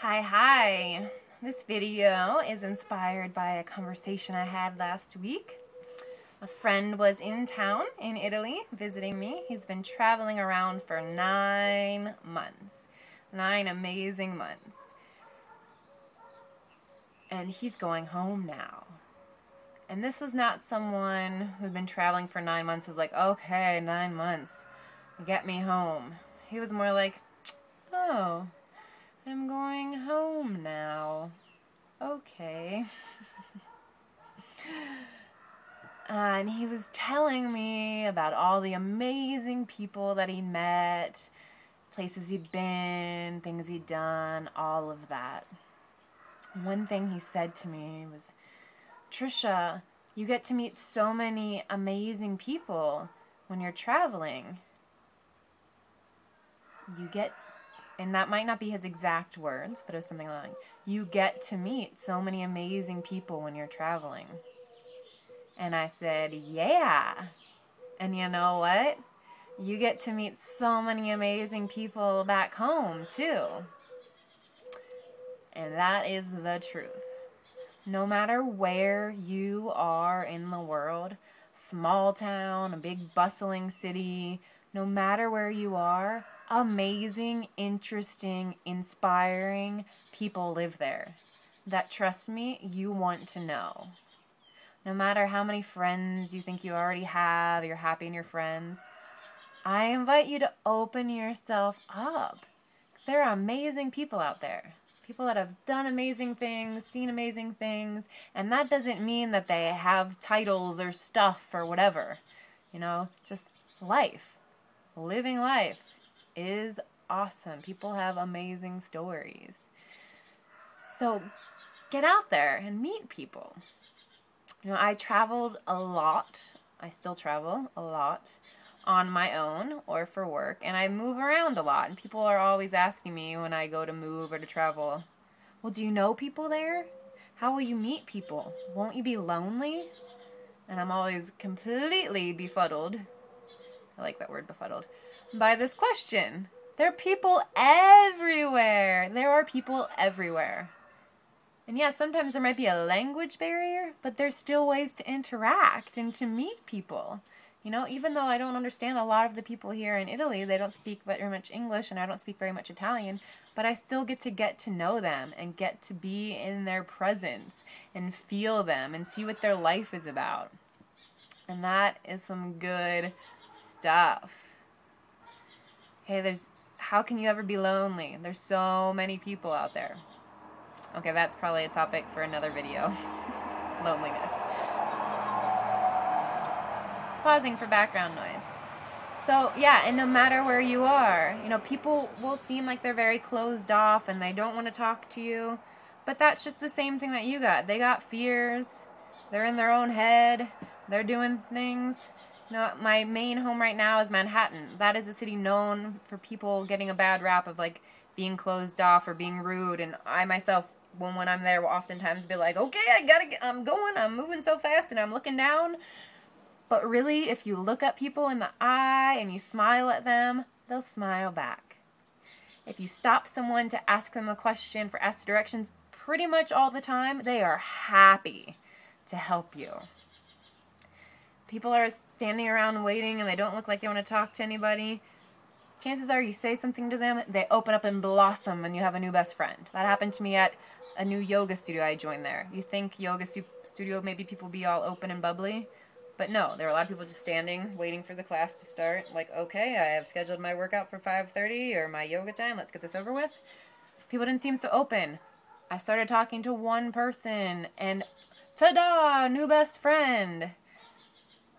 Hi. This video is inspired by a conversation I had last week. A friend was in town in Italy visiting me. He's been traveling around for 9 months. 9 amazing months. And he's going home now. And this was not someone who'd been traveling for 9 months who was like, okay, 9 months, get me home. He was more like, oh, I'm going home now. Okay. And he was telling me about all the amazing people that he met, places he'd been, things he'd done, all of that. One thing he said to me was, Trisha, you get to meet so many amazing people when you're traveling. And that might not be his exact words, but it was something like, you get to meet so many amazing people when you're traveling. And I said, yeah. And you know what? You get to meet so many amazing people back home, too. And that is the truth. No matter where you are in the world, small town, a big bustling city, no matter where you are, amazing, interesting, inspiring people live there that, trust me, you want to know. No matter how many friends you think you already have, you're happy in your friends, I invite you to open yourself up. Because there are amazing people out there. People that have done amazing things, seen amazing things, and that doesn't mean that they have titles or stuff or whatever. You know, just life. Living life is awesome. People have amazing stories. So get out there and meet people. You know, I traveled a lot. I still travel a lot on my own or for work, and I move around a lot. And people are always asking me when I go to move or to travel, well, do you know people there? How will you meet people? Won't you be lonely? And I'm always completely befuddled. I like that word, befuddled, by this question. There are people everywhere. There are people everywhere. And yeah, sometimes there might be a language barrier, but there's still ways to interact and to meet people. You know, even though I don't understand a lot of the people here in Italy, they don't speak very much English and I don't speak very much Italian, but I still get to know them and get to be in their presence and feel them and see what their life is about. And that is some good stuff. Hey, how can you ever be lonely? There's so many people out there. Okay, that's probably a topic for another video. Loneliness. Pausing for background noise. So, yeah, and no matter where you are, you know, people will seem like they're very closed off and they don't want to talk to you, but that's just the same thing that you got. They got fears. They're in their own head. They're doing things. You know, my main home right now is Manhattan. That is a city known for people getting a bad rap of, like, being closed off or being rude, and I myself, when I'm there, will oftentimes be like, okay, I'm moving so fast and I'm looking down. But really, if you look at people in the eye and you smile at them, they'll smile back. If you stop someone to ask them a question, for ask directions, pretty much all the time, they are happy to help you. People are standing around waiting and they don't look like they want to talk to anybody. Chances are you say something to them, they open up and blossom and you have a new best friend. That happened to me at a new yoga studio I joined there. You think yoga studio, maybe people be all open and bubbly? But no, there were a lot of people just standing, waiting for the class to start. Like, okay, I have scheduled my workout for 5:30 or my yoga time. Let's get this over with. People didn't seem so open. I started talking to one person and ta-da, new best friend.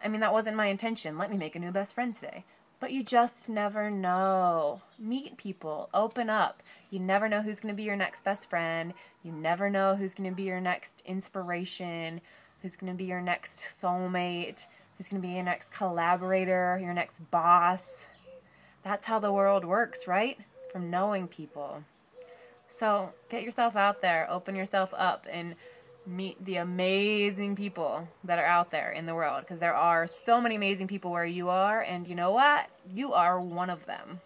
I mean, that wasn't my intention. Let me make a new best friend today. But you just never know. Meet people. Open up. You never know who's going to be your next best friend. You never know who's going to be your next inspiration, who's going to be your next soulmate, who's going to be your next collaborator, your next boss. That's how the world works, right? From knowing people. So get yourself out there. Open yourself up and meet the amazing people that are out there in the world, because there are so many amazing people where you are, and you know what? You are one of them.